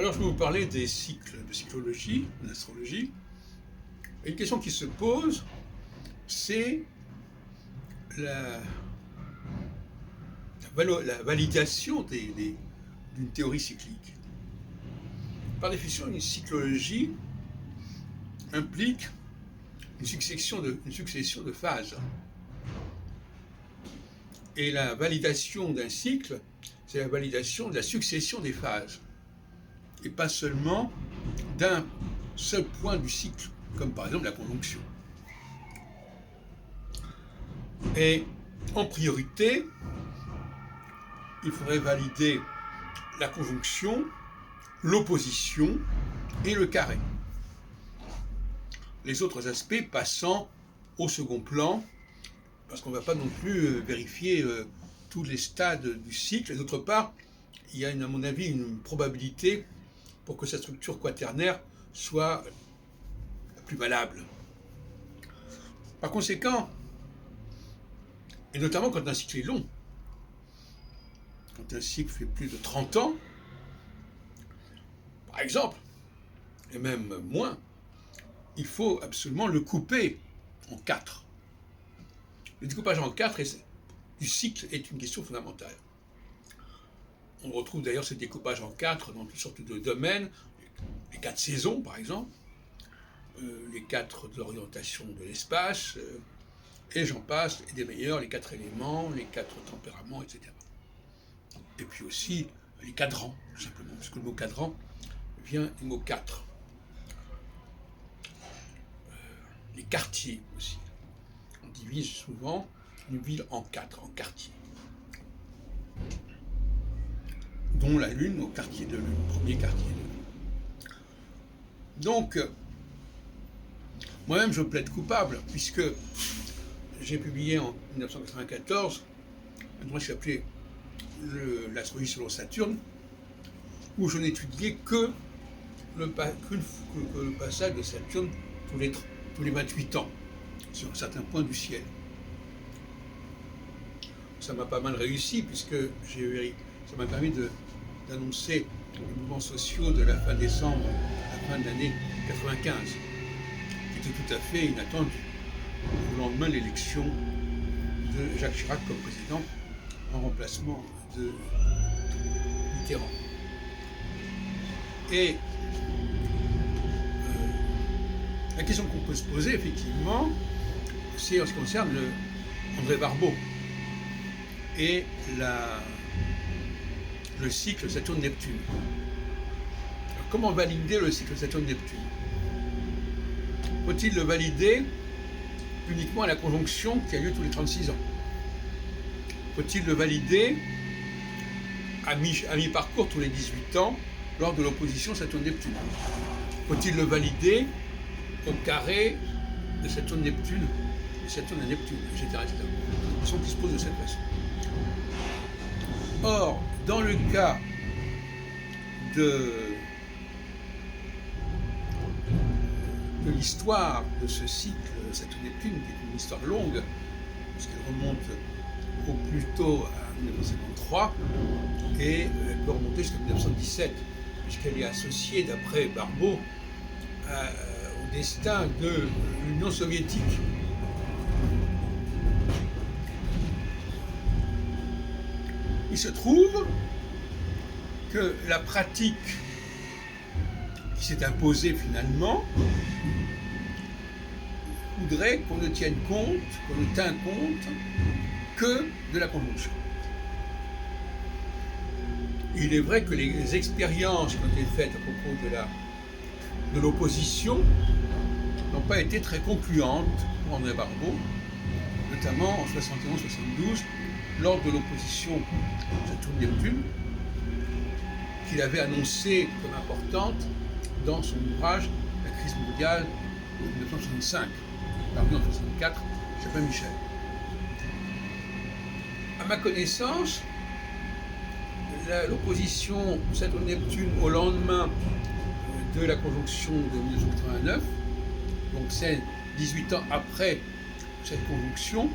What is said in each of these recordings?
Alors, je vais vous parler des cycles de cyclologie, d'astrologie. Et une question qui se pose, c'est la, la validation d'une théorie cyclique. Par définition, une cyclologie implique une succession de phases. Et la validation d'un cycle, c'est la validation de la succession des phases. Et pas seulement d'un seul point du cycle, comme par exemple la conjonction. Et en priorité, il faudrait valider la conjonction, l'opposition et le carré. Les autres aspects passant au second plan, parce qu'on ne va pas non plus vérifier tous les stades du cycle. Et d'autre part, il y a, à mon avis, une probabilité pour que cette structure quaternaire soit la plus valable. Par conséquent, et notamment quand un cycle est long, quand un cycle fait plus de 30 ans, par exemple, et même moins, il faut absolument le couper en 4. Le découpage en 4 du cycle est une question fondamentale. On retrouve d'ailleurs ce découpage en 4 dans toutes sortes de domaines, les 4 saisons par exemple, les 4 de l'orientation de l'espace, et j'en passe, et des meilleurs, les 4 éléments, les 4 tempéraments, etc. Et puis aussi les cadrans, tout simplement, puisque le mot cadran vient du mot 4. Les quartiers aussi. On divise souvent une ville en 4, en quartiers. Dont la Lune au quartier de Lune, premier quartier de Lune. Donc, moi-même je plaide coupable, puisque j'ai publié en 1994 un ouvrage qui s'appelait l'astrologie selon Saturne, où je n'étudiais que le passage de Saturne tous les 28 ans, sur certains points du ciel. Ça m'a pas mal réussi, puisque ça m'a permis d'annoncer les mouvements sociaux de la fin décembre à la fin de l'année 95, qui était tout à fait inattendu, au lendemain de l'élection de Jacques Chirac comme président, en remplacement de Mitterrand. Et la question qu'on peut se poser, effectivement, c'est en ce qui concerne André Barbeau et le cycle Saturne-Neptune. Comment valider le cycle Saturne-Neptune? Faut-il le valider uniquement à la conjonction qui a lieu tous les 36 ans? Faut-il le valider à mi-parcours tous les 18 ans lors de l'opposition Saturne-Neptune? Faut-il le valider au carré de Saturne-Neptune, de Saturne à Neptune, etc. etc. Une question qui se pose de cette façon. Or, dans le cas de l'histoire de ce cycle Saturne-Neptune, qui est une histoire longue, puisqu'elle remonte au plus tôt à 1953, et elle peut remonter jusqu'à 1917, puisqu'elle est associée, d'après Barbeau, au destin de l'Union soviétique. Il se trouve que la pratique qui s'est imposée finalement voudrait qu'on ne tient compte que de la conjonction. Il est vrai que les expériences qui ont été faites à propos de l'opposition n'ont pas été très concluantes pour André Barbeau, notamment en 71-72, lors de l'opposition Saturne-Neptune, qu'il avait annoncée comme importante dans son ouvrage La crise mondiale de 1965, paru en 1964 chez Paul Michel. À ma connaissance, l'opposition Saturne-Neptune au lendemain de la conjonction de 1989, donc c'est 18 ans après cette conjonction,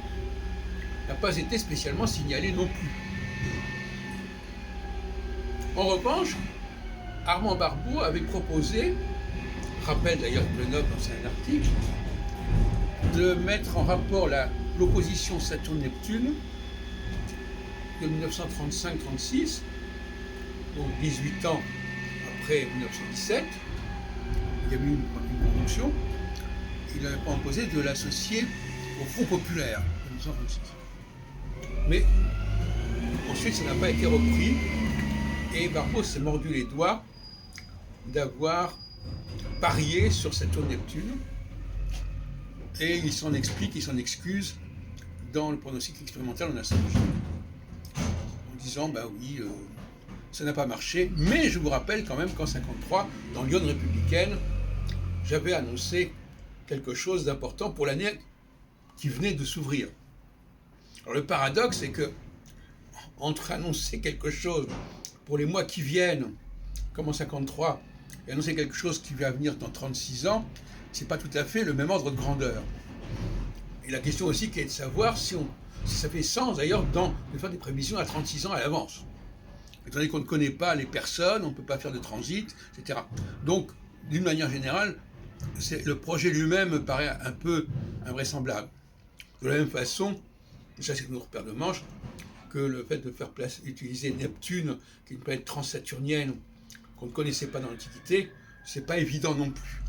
n'a pas été spécialement signalée non plus. En revanche, Armand Barbeau avait proposé, rappelle d'ailleurs Plenov dans un article, de mettre en rapport l'opposition Saturne-Neptune de 1935-36, donc 18 ans après 1917, il y a eu une conjonction, il avait proposé de l'associer au Front populaire de 1936. Mais ensuite, ça n'a pas été repris, et Barbeau s'est mordu les doigts d'avoir parié sur Saturne-Neptune, et il s'en explique, il s'en excuse dans le pronostic expérimental en astrologie, en disant, bah oui, ça n'a pas marché, mais je vous rappelle quand même qu'en 1953, dans l'Union républicaine, j'avais annoncé quelque chose d'important pour l'année qui venait de s'ouvrir. Alors le paradoxe, c'est que entre annoncer quelque chose pour les mois qui viennent, comme en 1953, et annoncer quelque chose qui va venir dans 36 ans, c'est pas tout à fait le même ordre de grandeur. Et la question aussi qui est de savoir si ça fait sens d'ailleurs de faire des prévisions à 36 ans à l'avance. Étant donné qu'on ne connaît pas les personnes, on ne peut pas faire de transit, etc. Donc, d'une manière générale, le projet lui-même me paraît un peu invraisemblable. De la même façon, et ça c'est notre paire de manches, que le fait de faire utiliser Neptune, qui est une planète transsaturnienne qu'on ne connaissait pas dans l'Antiquité, c'est pas évident non plus.